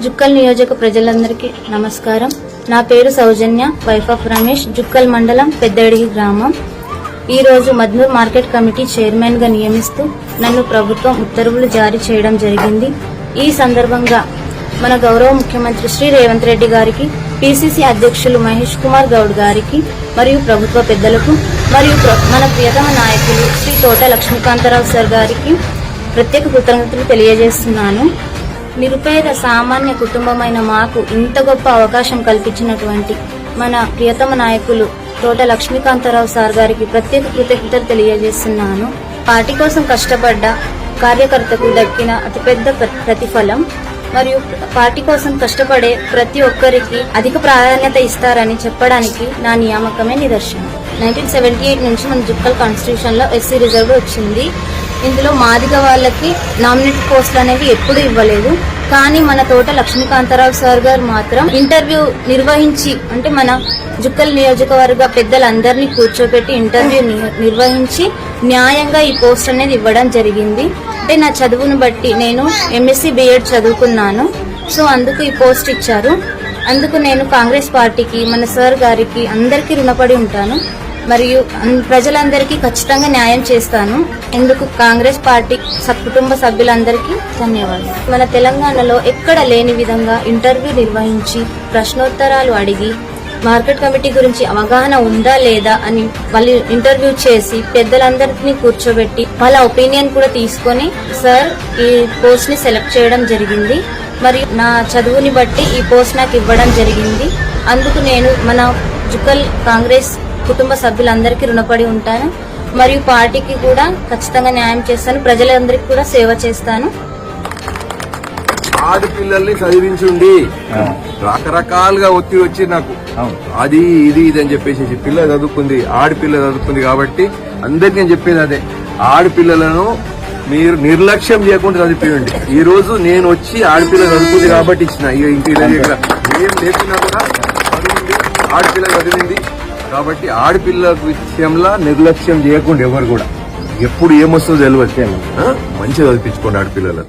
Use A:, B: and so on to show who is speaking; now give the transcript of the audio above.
A: జుక్కల్ నియోజక ప్రజలందరికీ నమస్కారం. నా పేరు సౌజన్య, వైఫ్ ఆఫ్ రమేష్, జుక్కల్ మండలం పెద్దడిగి గ్రామం. ఈ రోజు మద్నూర్ మార్కెట్ కమిటీ చైర్మన్ గా నియమిస్తూ నన్ను ప్రభుత్వం ఉత్తర్వులు జారీ చేయడం జరిగింది. ఈ సందర్భంగా మన గౌరవ ముఖ్యమంత్రి శ్రీ రేవంత్ రెడ్డి గారికి, పిసిసి అధ్యక్షులు మహేష్ కుమార్ గౌడ్ గారికి మరియు ప్రభుత్వ పెద్దలకు మరియు మన ప్రియతమ నాయకులు శ్రీ తోట లక్ష్మీకాంతరావు సార్ గారికి ప్రత్యేక కృతజ్ఞతలు తెలియజేస్తున్నాను. నిరుపేద సామాన్య కుటుంబమైన మాకు ఇంత గొప్ప అవకాశం కల్పించినటువంటి మన ప్రియతమ నాయకులు తోట లక్ష్మీకాంతరావు సార్ గారికి ప్రత్యేక కృతజ్ఞతలు తెలియజేస్తున్నాను. పార్టీ కోసం కష్టపడ్డ కార్యకర్తకు దక్కిన అతిపెద్ద ప్రతిఫలం మరియు పార్టీ కోసం కష్టపడే ప్రతి ఒక్కరికి అధిక ప్రాధాన్యత ఇస్తారని చెప్పడానికి నా నియామకమే నిదర్శనం. 1978 నుంచి మన జుక్కల్ కాన్స్టిట్యూషన్ లో ఎస్సీ రిజర్వ్ వచ్చింది. ఇందులో మాదిగ వాళ్ళకి నామినేట్ పోస్టులు అనేవి ఎప్పుడు ఇవ్వలేదు. కానీ మన తోట లక్ష్మీకాంతరావు సార్ గారు మాత్రం ఇంటర్వ్యూ నిర్వహించి, అంటే మన జుక్కల్ నియోజకవర్గ పెద్దలందరినీ కూర్చోబెట్టి ఇంటర్వ్యూ నిర్వహించి న్యాయంగా ఈ పోస్ట్ అనేది ఇవ్వడం జరిగింది. అంటే నా చదువును బట్టి నేను ఎంఎస్సీ బిఎడ్ చదువుకున్నాను. సో అందుకు ఈ పోస్ట్ ఇచ్చారు. అందుకు నేను కాంగ్రెస్ పార్టీకి, మన సార్ గారికి అందరికీ రుణపడి ఉంటాను మరియు ప్రజలందరికీ ఖచ్చితంగా న్యాయం చేస్తాను. ఇందుకు కాంగ్రెస్ పార్టీ కుటుంబ సభ్యులందరికీ ధన్యవాదాలు. మన తెలంగాణలో ఎక్కడ లేని విధంగా ఇంటర్వ్యూ నిర్వహించి ప్రశ్నోత్తరాలు అడిగి మార్కెట్ కమిటీ గురించి అవగాహన ఉందా లేదా అని వాళ్ళు ఇంటర్వ్యూ చేసి పెద్దలందరినీ కూర్చోబెట్టి వాళ్ళ ఒపీనియన్ కూడా తీసుకొని సార్ ఈ పోస్ట్ ని సెలెక్ట్ చేయడం జరిగింది. మరియు నా చదువుని బట్టి ఈ పోస్ట్ నాకు ఇవ్వడం జరిగింది. అందుకు నేను మన జుక్కల్ కాంగ్రెస్ కుటుంబ సభ్యులందరికీ రుణపడి ఉంటాను మరియు పార్టీకి కూడా ఖచ్చితంగా న్యాయం చేస్తాను. ప్రజలందరికీ కూడా సేవ చేస్తాను.
B: ఆడపిల్లల్ని చదివించుండి, రకరకాలుగా ఒత్తిడి వచ్చి నాకు అది ఇది అని చెప్పేసి పిల్ల చదువుకుంది, ఆడపిల్ల చదువుకుంది కాబట్టి అందరికి నేను చెప్పేది అదే, ఆడపిల్లలను మీరు నిర్లక్ష్యం చేయకుండా చదివించండి. ఈ రోజు నేను వచ్చి ఆడపిల్ల చదువుకుంది కాబట్టి ఇచ్చిన ఇంటి దగ్గర ఏం లేకున్నా కూడా ఆడపిల్ల చదివింది కాబట్టి ఆడపిల్ల విషయంలో నిర్లక్ష్యం చేయకుండా ఎవరు కూడా ఎప్పుడు ఏమొస్తుందో తెలియదు. మంచిగా చదివించుకోండి ఆడపిల్లలను.